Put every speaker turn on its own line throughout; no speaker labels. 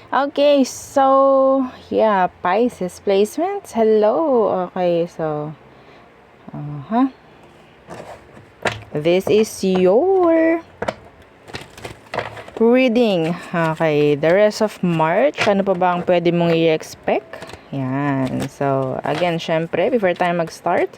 Okay, so, yeah, Pisces placements. Hello. Okay, so, this is your reading. Okay, the rest of March, ano pa ba ang pwede mong i-expect? Yan. So, again, syempre, before tayo mag-start,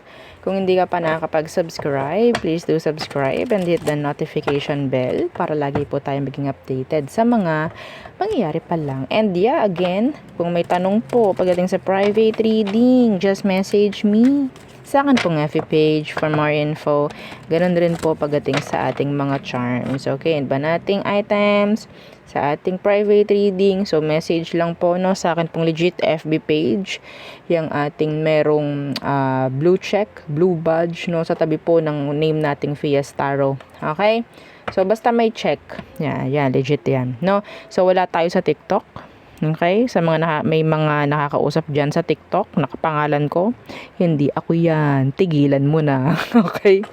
kung hindi ka pa nakakapag-subscribe, please do subscribe and hit the notification bell para lagi po tayo maging updated sa mga mangyayari pa lang. And yeah, again, kung may tanong po pagdating sa private reading, just message me sa akin pong FB page for more info. Ganun rin po pagdating sa ating mga charms. Okay, ba nating items sa ating private reading. So, message lang po no sa akin pong legit FB page. Yung ating merong blue check, blue badge no sa tabi po ng name nating Fias Tarot. Okay? So, basta may check. Yan, legit yan. No? So, wala tayo sa TikTok. Okay? Sa mga may mga nakakausap dyan sa TikTok, nakapangalan ko, hindi ako yan. Tigilan mo na. Okay?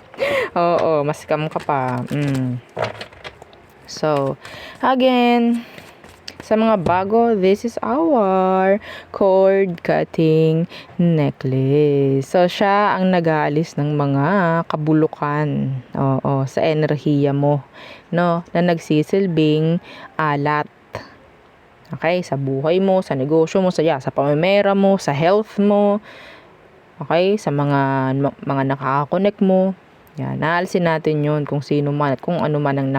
Oo, mas scam ka pa. So, again, sa mga bago, this is our cord cutting necklace. So, siya ang nag-aalis ng mga kabulukan. Oo, sa enerhiya mo. No? Na nagsisilbing alat. Okay, sa buhay mo, sa negosyo mo, sa pamimera mo, sa health mo. Okay, sa mga nakaka-connect mo. Yan, naalisin natin 'yun kung sino man at kung ano man ang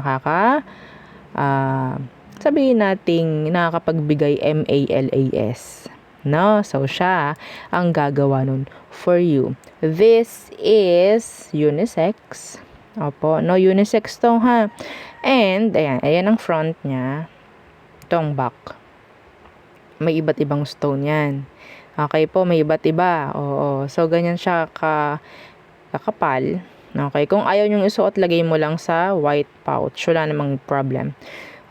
sabihin nating nakakapagbigay MALAS. No, so siya ang gagawa nun for you. This is unisex. Opo, no, unisex to ha. And ayan ang front niya. Itong back. May iba't ibang stone yan. Okay po, may iba't iba. Oo. So, ganyan siya kakapal. Okay. Kung ayaw nyong isuot, lagay mo lang sa white pouch. Wala namang problem.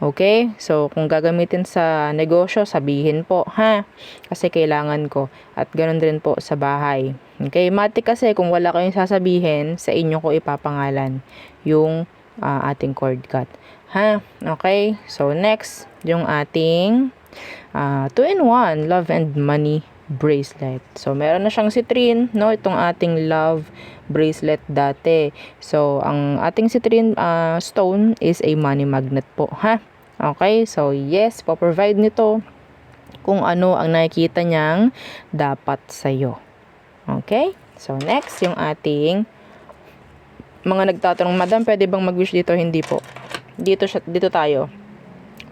Okay? So, kung gagamitin sa negosyo, sabihin po, ha? Kasi kailangan ko. At ganoon din po sa bahay. Okay? Mati kasi kung wala kayong sasabihin, sa inyo ko ipapangalan yung ating cord cut. Ha? Okay? So, next, yung ating 2-in-1 love and money bracelet. So, meron na siyang citrine, no? Itong ating love bracelet dati. So, ang ating citrine stone is a money magnet po, ha? Okay? So, yes, po-provide nito kung ano ang nakikita niyang dapat sa'yo. Okay? So, next, yung ating mga nagtatanong, Madam, pwede bang mag-wish dito? Hindi po. Dito tayo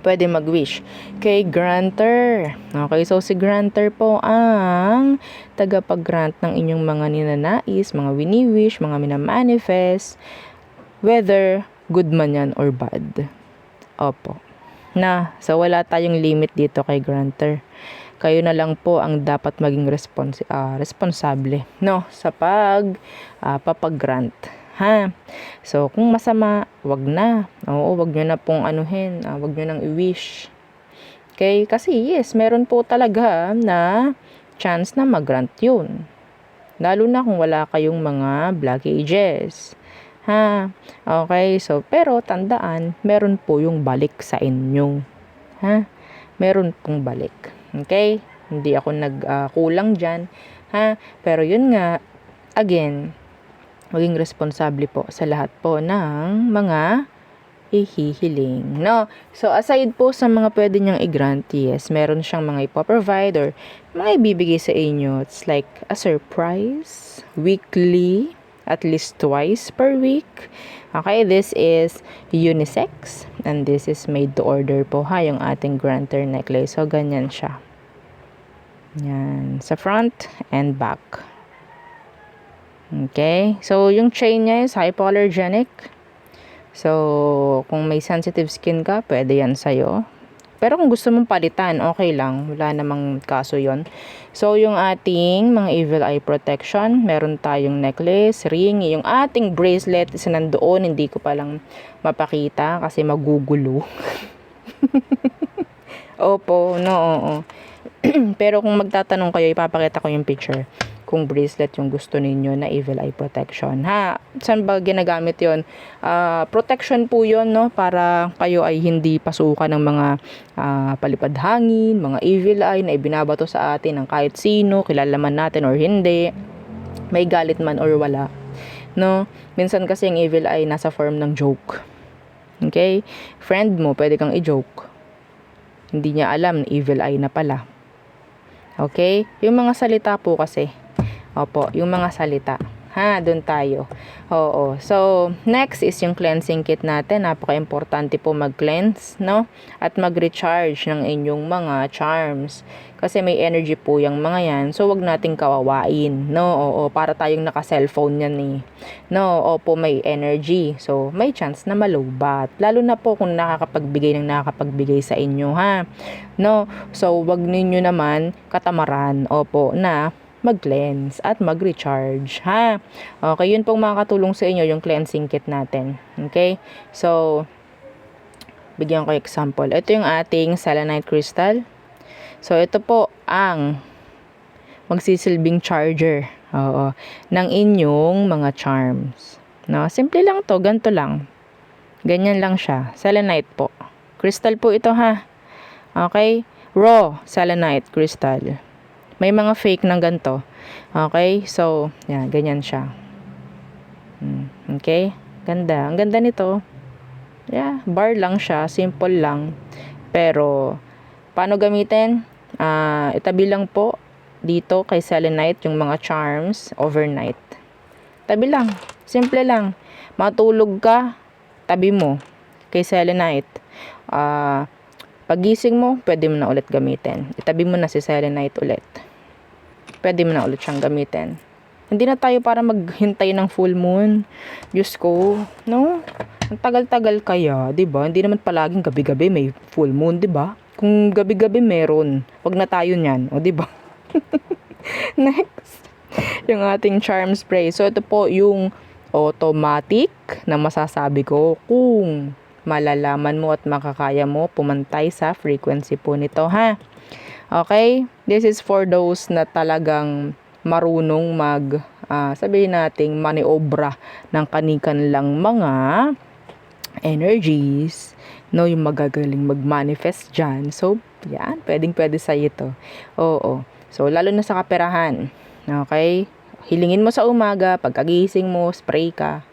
pwede mag-wish kay granter. Okay, so si granter po ang tagapag-grant ng inyong mga ninanais, mga wini-wish, mga minamanifest, whether good man yan or bad. Opo. So wala tayong limit dito kay granter. Kayo na lang po ang dapat maging responsable, no, sa papag-grant. Ha? So, kung masama, wag na. Oo, wag nyo na pong anuhin. Wag nyo nang i-wish. Okay? Kasi, yes, meron po talaga na chance na mag-grant yun. Lalo na kung wala kayong mga blockages. Ha? Okay? So, pero tandaan, meron po yung balik sa inyo. Ha? Meron pong balik. Okay? Hindi ako nagkulang dyan. Ha? Pero yun nga, again, maging responsable po sa lahat po ng mga ihihiling, no? So, aside po sa mga pwede niyang i-grant, yes, meron siyang mga ipoprovide or mga ibibigay sa inyo. It's like a surprise, weekly, at least twice per week. Okay, this is unisex and this is made to order po ha, yung ating granter necklace. So, ganyan siya. Yan, sa front and back. Okay? So, yung chain niya is hypoallergenic. So, kung may sensitive skin ka, pwede yan sa'yo. Pero kung gusto mong palitan, okay lang. Wala namang kaso yon. So, yung ating mga evil eye protection, meron tayong necklace, ring, yung ating bracelet is nandoon. Hindi ko palang mapakita kasi magugulo. Opo, no, oo. Pero kung magtatanong kayo, ipapakita ko yung picture. kung bracelet yung gusto ninyo na evil eye protection. Ha, saan ba ginagamit yon? Protection po yon, no? Para kayo ay hindi pasukan ng mga palipad hangin, mga evil eye na ibinabato sa atin ng kahit sino, kilala man natin or hindi, may galit man or wala. No? Minsan kasi yung evil eye nasa form ng joke. Okay? Friend mo, pwede kang i-joke. Hindi niya alam na evil eye na pala. Okay? Yung mga salita po kasi. Opo, yung mga salita. Ha, doon tayo. Oo. So, next is yung cleansing kit natin. Napaka-importante po mag-cleanse, no? At mag-recharge ng inyong mga charms. Kasi may energy po yung mga yan. So, wag nating kawawain, no? Oo, para tayong naka-cellphone yan eh. No, opo, may energy. So, may chance na malobat. Lalo na po kung nakakapagbigay sa inyo, ha? No? So, wag ninyo naman katamaran, opo, na mag-cleanse at mag-recharge, ha? Okay, yun pong makakatulong sa inyo yung cleansing kit natin. Okay? So, bigyan ko example. Ito yung ating selenite crystal. So, ito po ang magsisilbing charger, oo, ng inyong mga charms. No? Simple lang to, ganito lang. Ganyan lang siya. Selenite po. Crystal po ito, ha? Okay? Raw selenite crystal. May mga fake ng ganito. Okay? So, yan, ganyan siya. Okay? Ganda. Ang ganda nito. Yeah, bar lang siya. Simple lang. Pero, paano gamitin? Itabi lang po dito kay selenite yung mga charms overnight. Tabi lang. Simple lang. Matulog ka, tabi mo kay selenite. Pagising mo, pwede mo na ulit gamitin. Itabi mo na si selenite ulit. Pwede mo na ulit siyang gamitin. Hindi na tayo para maghintay ng full moon. Diyos ko, no? Ang tagal-tagal kaya, 'di ba? Hindi naman palaging gabi-gabi may full moon, 'di ba? Kung gabi-gabi meron, wag na tayo niyan, o 'di ba? Next, yung ating charm spray. So ito po yung automatic na masasabi ko kung malalaman mo at makakaya mo pumantay sa frequency po nito, ha? Okay? This is for those na talagang marunong sabihin nating maniobra ng kanikan lang mga energies, no? Yung magagaling mag-manifest dyan. So, yan. Pwede sa ito. Oo. So, lalo na sa kaperahan. Okay? Hilingin mo sa umaga, pagkagising mo, spray ka.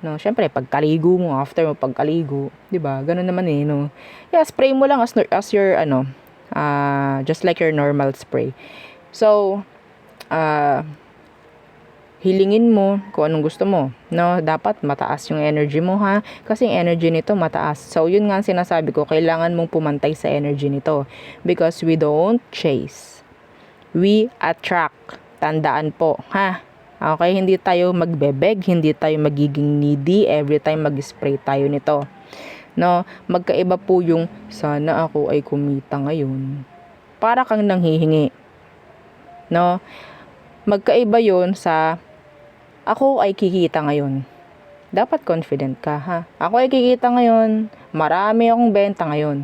No, syempre pagkaligo mo, after mo pagkaligo, 'di ba? Ganun naman eh, no. Yeah, spray mo lang as your just like your normal spray. So, hilingin mo kung anong gusto mo, no? Dapat mataas yung energy mo, ha? Kasi yung energy nito mataas. So, yun nga sinasabi ko, kailangan mong pumantay sa energy nito because we don't chase. We attract. Tandaan po, ha? Okay, hindi tayo magbebeg, hindi tayo magiging needy every time mag-spray tayo nito. No, magkaiba po yung sana ako ay kumita ngayon. Para kang nanghihingi. No? Magkaiba 'yon sa ako ay kikita ngayon. Dapat confident ka, ha? Ako ay kikita ngayon, marami akong benta ngayon.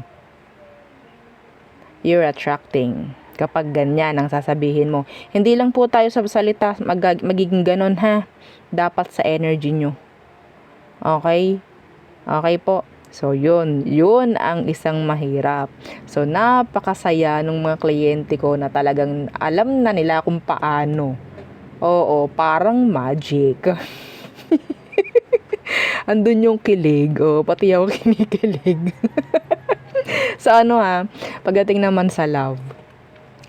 You're attracting. Kapag ganyan ang sasabihin mo. Hindi lang po tayo sa salita magiging ganon, ha. Dapat sa energy nyo. Okay? Okay po. So, yun ang isang mahirap. So, napakasaya ng mga kliyente ko na talagang alam na nila kung paano. Oo, parang magic. Andun yung kilig. Oh, pati ako kinikilig. So, pagdating naman sa love.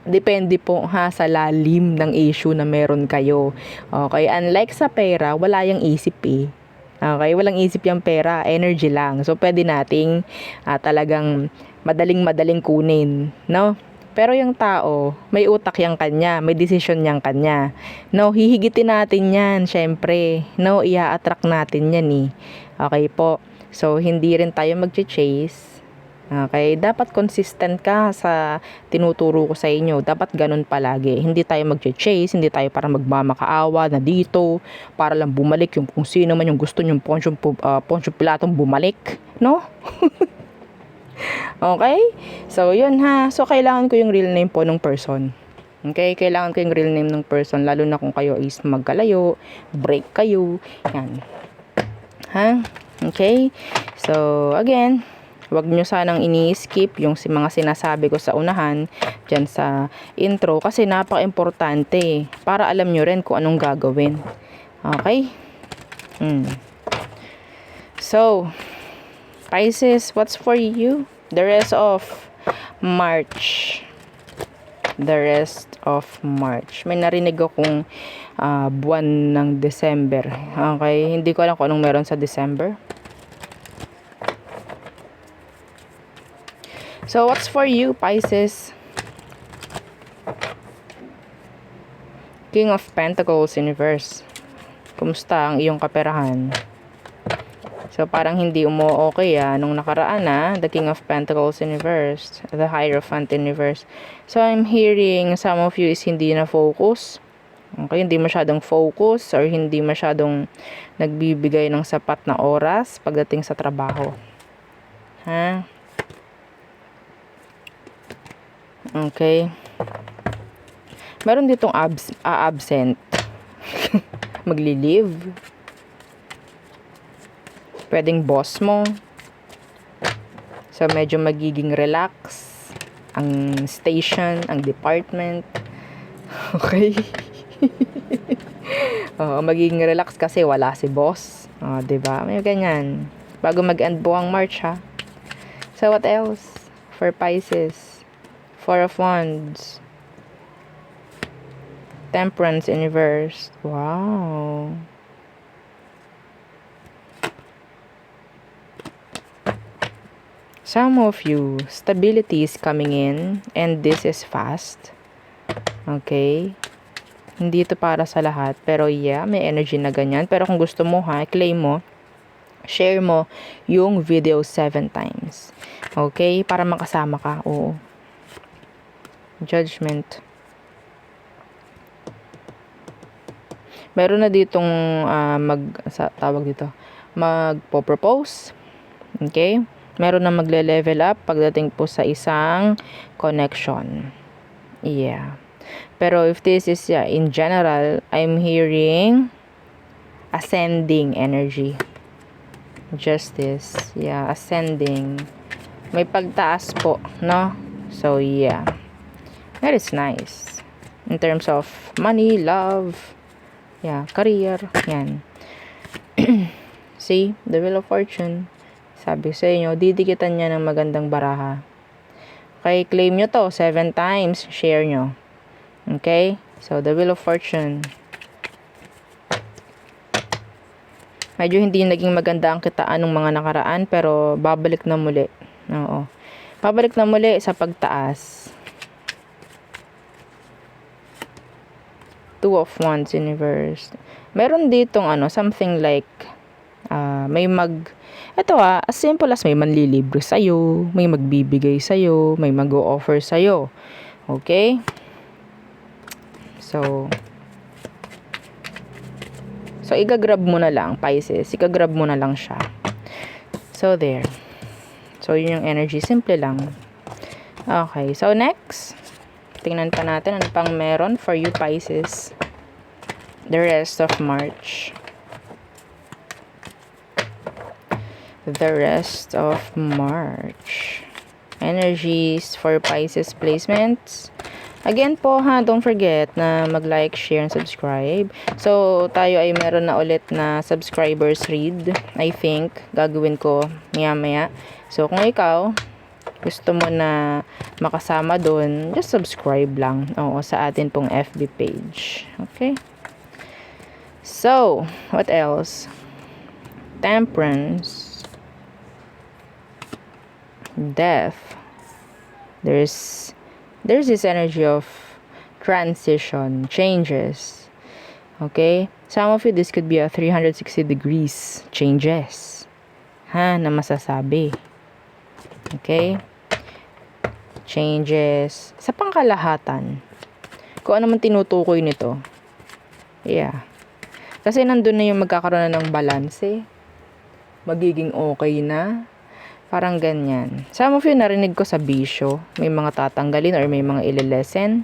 Depende po, ha, sa lalim ng issue na meron kayo. Okay? Unlike sa pera, wala yung isip eh. Okay? Walang isip yung pera. Energy lang. So, pwede nating talagang madaling kunin. No? Pero yung tao, may utak yang kanya. May decision yang kanya. No? Hihigitin natin yan, syempre. No? Ia-attract natin yan eh. Okay po? So, hindi rin tayo mag-chase. Okay, dapat consistent ka sa tinuturo ko sa inyo. Dapat ganun palagi. Hindi tayo mag-chase, hindi tayo para magmamakaawa na dito, para lang bumalik yung kung sino man yung gusto yung Poncio Pilatong bumalik, no? Okay? So, yun, ha. So, kailangan ko yung real name po ng person. Okay, kailangan ko yung real name ng person, lalo na kung kayo is magkalayo, break kayo, yan. Ha? Okay? So, again, wag nyo sanang ini-skip yung mga sinasabi ko sa unahan, dyan sa intro, kasi napaka-importante, para alam nyo rin kung anong gagawin. Okay? So, Pisces, what's for you? The rest of March. The rest of March. May narinig akong buwan ng December. Okay? Hindi ko alam kung anong meron sa December. So, what's for you, Pisces? King of Pentacles Universe. Kumusta ang iyong kaperahan? So, parang hindi okay nung nakaraan The King of Pentacles Universe, the Hierophant Universe. So, I'm hearing some of you is hindi na focus. Okay, hindi masyadong focus or hindi masyadong nagbibigay ng sapat na oras pagdating sa trabaho. Ha? Okay. Meron ditong absent. Magli-leave. Pwedeng boss mo. So, medyo magiging relax ang station, ang department. Okay? Magiging relax kasi wala si boss. Diba? May ganyan. Bago mag-end buwang March, ha? So, what else? For Pisces. Four of Wands. Temperance Universe. Wow. Some of you, stability is coming in and this is fast. Okay? Hindi ito para sa lahat. Pero yeah, may energy na ganyan. Pero kung gusto mo claim mo, share mo yung video 7 times. Okay? Para makasama ka. Oo. Judgment. Meron na ditong magpo-propose. Okay? Meron na magle-level up pagdating po sa isang connection. Yeah. Pero if this is in general, I'm hearing ascending energy. Justice. Yeah, ascending. May pagtaas po, no? So, yeah. That is nice. In terms of money, love, yeah, career, yan. See, the Wheel of Fortune. Sabi sa inyo, didikitan niya ng magandang baraha. Okay, claim nyo to 7 times, share nyo. Okay? So, the Wheel of Fortune. Medyo hindi naging maganda ang kitaan ng mga nakaraan, pero babalik na muli. Oo. Babalik na muli sa pagtaas. Two of Wands Universe. Meron ditong something like as simple as may manlilibre sa'yo, may magbibigay sa'yo, may mag-o-offer sa'yo. Okay? So, igagrab mo na lang, Pisces. Igagrab mo na lang siya. So, there. So, yun yung energy. Simple lang. Okay. So, next. Tingnan pa natin ano pang meron for you, Pisces. The rest of March. The rest of March. Energies for Pisces placements. Again po don't forget na mag-like, share, and subscribe. So, tayo ay meron na ulit na subscribers read. I think, gagawin ko maya-maya. So, kung ikaw, gusto mo na makasama doon, just subscribe lang. Sa atin pong FB page. Okay? So, what else? Temperance. Death. There's this energy of transition, changes. Okay? Some of you, this could be a 360 degrees changes. Na masasabi. Okay? Changes sa pangkalahatan. Kung ano man tinutukoy nito. Yeah. Kasi nandun na yung magkakaroon na ng balance. Magiging okay na. Parang ganyan. Some of you narinig ko sa bisyo. May mga tatanggalin or may mga ililesen.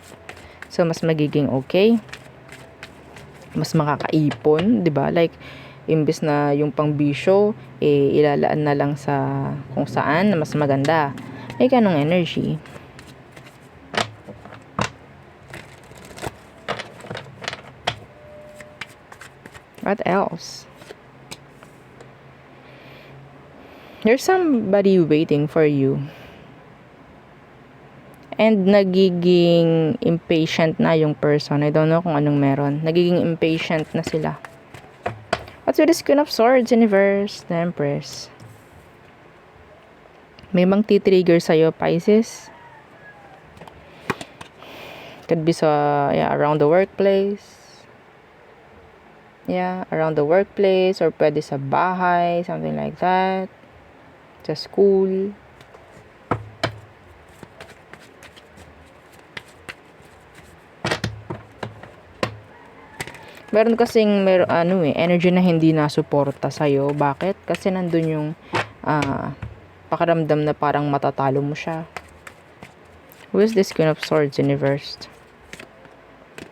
So, mas magiging okay. Mas makakaipon, di ba? Like, imbis na yung pangbisyo, ilalaan na lang sa kung saan na mas maganda. May ganong energy. What else? There's somebody waiting for you. And nagiging impatient na yung person. I don't know kung anong meron. Nagiging impatient na sila. What's with this Queen of Swords, Universe? The Empress. May bang titrigger sa'yo, Pisces? Could be sa, around the workplace. Yeah, around the workplace. Or pwede sa bahay. Something like that. Sa school. Meron kasing energy na hindi nasuporta sa'yo. Bakit? Kasi nandun yung pakiramdam na parang matatalo mo siya. Who is this Queen of Swords, Universe?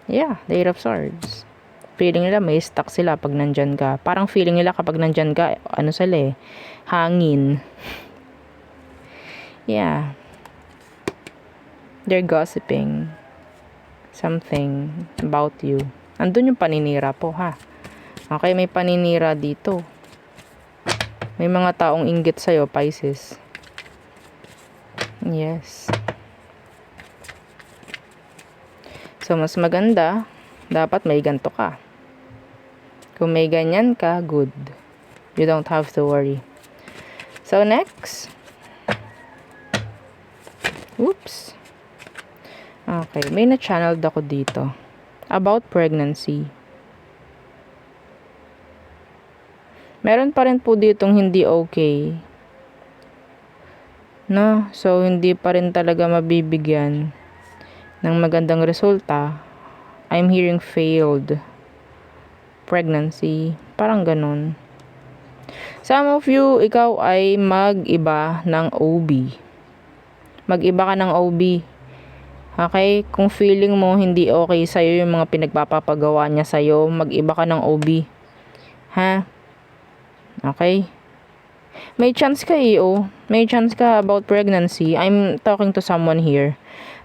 Yeah, the Eight of Swords. Feeling nila may stuck sila pag nandyan ka. Parang feeling nila kapag nandyan ka, hangin. Yeah. They're gossiping something about you. Andun yung paninira po, ha? Okay, may paninira dito. May mga taong inggit sa'yo, Pisces. Yes. So, mas maganda, dapat may ganto ka. Kung may ganyan ka, good. You don't have to worry. So, next. Oops. Okay, may na-channeled ako dito. About pregnancy. Meron pa rin po ditong hindi okay. No? So, hindi pa rin talaga mabibigyan ng magandang resulta. I'm hearing failed pregnancy. Parang ganun. Some of you, ikaw ay mag-iba ng OB. Mag-iba ka ng OB. Okay? Kung feeling mo hindi okay sa'yo yung mga pinagpapagawa niya sa'yo, mag-iba ka ng OB. Ha? Okay? May chance ka May chance ka about pregnancy. I'm talking to someone here.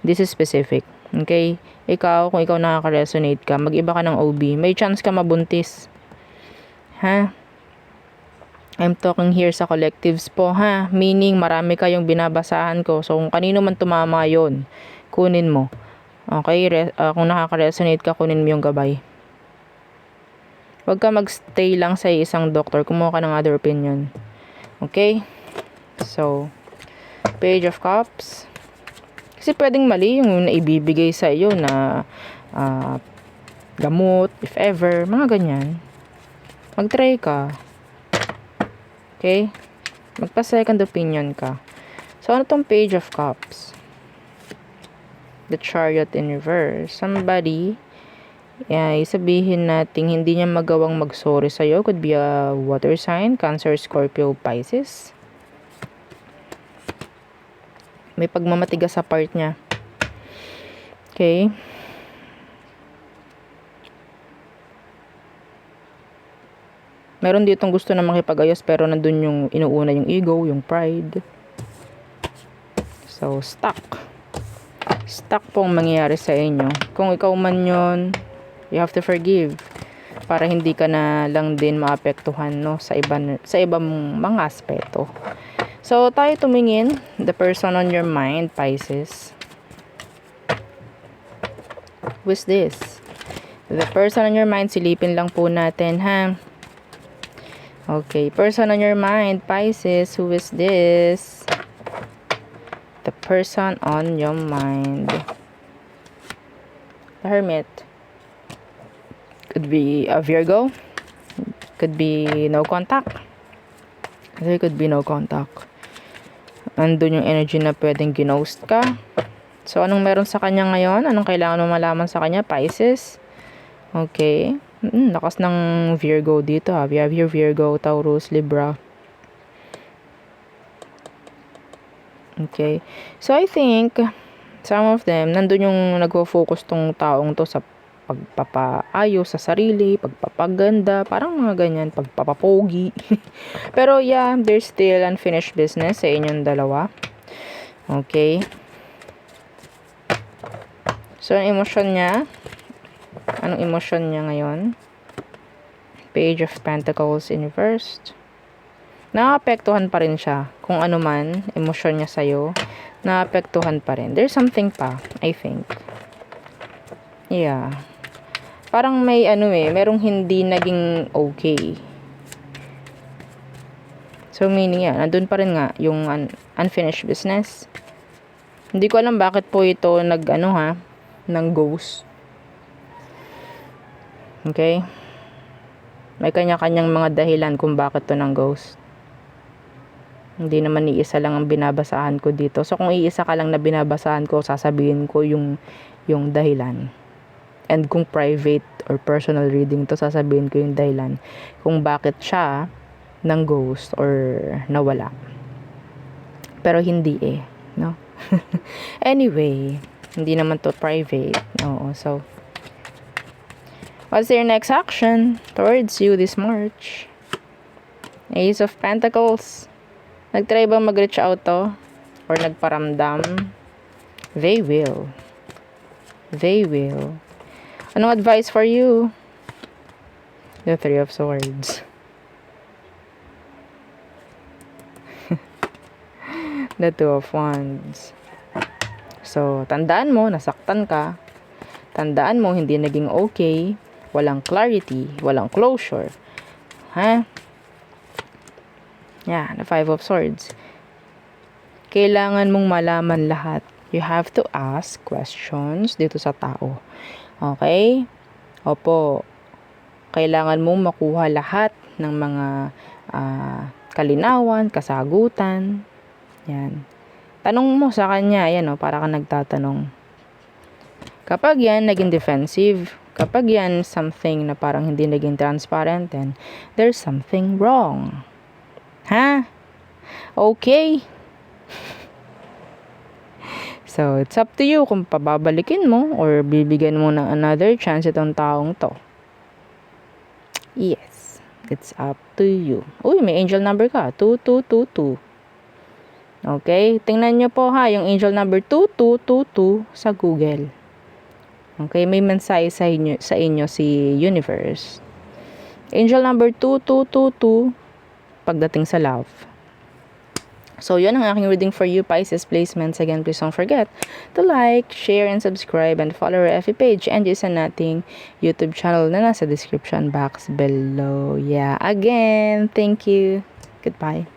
This is specific. Okay? Ikaw, kung ikaw nakaka-resonate ka, mag-iba ka ng OB. May chance ka mabuntis. Ha? I'm talking here sa collectives po, ha? Meaning, marami kayong binabasahan ko. So, kung kanino man tumama yon, kunin mo. Okay? Kung nakaka-resonate ka, kunin mo yung gabay. Huwag ka magstay lang sa isang doctor. Kumuha ka ng other opinion. Okay? So, Page of Cups. Kasi pwedeng mali yung naibibigay sa iyo na gamot, if ever, mga ganyan. Mag-try ka. Okay? Magpa-second opinion ka. So, ano tong Page of Cups? The Chariot in reverse. Somebody, sabihin natin hindi niya magawang mag-sorry sa'yo. Could be a water sign, Cancer, Scorpio, Pisces. May pagmamatigas sa part niya. Okay. Meron ditong gusto na makipag-ayos pero nandun yung inuuna yung ego, yung pride. So, stuck. Stuck pong mangyayari sa inyo. Kung ikaw man yun, you have to forgive para hindi ka na lang din maapektuhan, no, sa ibang mga aspeto. So, tayo tumingin. The person on your mind, Pisces. Who is this? The person on your mind, silipin lang po natin, ha? Okay, person on your mind, Pisces. Who is this? The person on your mind. The Hermit. Could be a Virgo. Could be no contact. There could be no contact. Andun yung energy na pwedeng ginost ka. So, anong meron sa kanya ngayon? Anong kailangan mo malaman sa kanya, Pisces? Okay. Lakas ng Virgo dito, ha. We have here Virgo, Taurus, Libra. Okay. So, I think Some of them, nandun yung nagfo-focus tong taong to sa pagpapaayos sa sarili, pagpapaganda, parang mga ganyan, pagpapapogi. Pero yeah, there's still unfinished business sa inyong dalawa. Okay. So, ang emosyon niya, anong emosyon niya ngayon? Page of Pentacles in reversed. Naapektuhan pa rin siya. Kung ano man, emosyon niya sa'yo, naapektuhan pa rin. There's something pa, I think. Yeah. Parang may merong hindi naging okay. So, meaning yan, nandun pa rin nga yung unfinished business. Hindi ko alam bakit po ito ng ghost. Okay? May kanya-kanyang mga dahilan kung bakit to ng ghost. Hindi naman iisa lang ang binabasahan ko dito. So, kung iisa ka lang na binabasahan ko, sasabihin ko yung dahilan. And kung private or personal reading to, sasabihin ko yung dahilan kung bakit siya ng ghost or nawala. Pero hindi no? Anyway, hindi naman to private. Oo, so what's your next action towards you this March? Ace of Pentacles. Nagtry ba mag-reach out to? Or nagparamdam? They will. They will. Anong advice for you? The Three of Swords. The Two of Wands. So, tandaan mo, nasaktan ka. Tandaan mo, hindi naging okay. Walang clarity. Walang closure. Ha? Yeah, the Five of Swords. Kailangan mong malaman lahat. You have to ask questions dito sa tao. Okay? Opo. Kailangan mong makuha lahat ng mga kalinawan, kasagutan. Yan. Tanong mo sa kanya, para ka nagtatanong. Kapag yan naging defensive, kapag yan something na parang hindi naging transparent, then there's something wrong. Ha? Okay? So, it's up to you kung pababalikin mo or bibigyan mo ng another chance itong taong to. Yes. It's up to you. Uy, may angel number ka. 2222. Okay? Tingnan nyo po yung angel number 2222 sa Google. Okay? May mensahe sa inyo si Universe. Angel number 2222 pagdating sa love. So, yun ang aking reading for you, Pisces placements. Again, please don't forget to like, share, and subscribe, and follow our FB page and yung isa nating YouTube channel na nasa description box below. Yeah, again, thank you. Goodbye.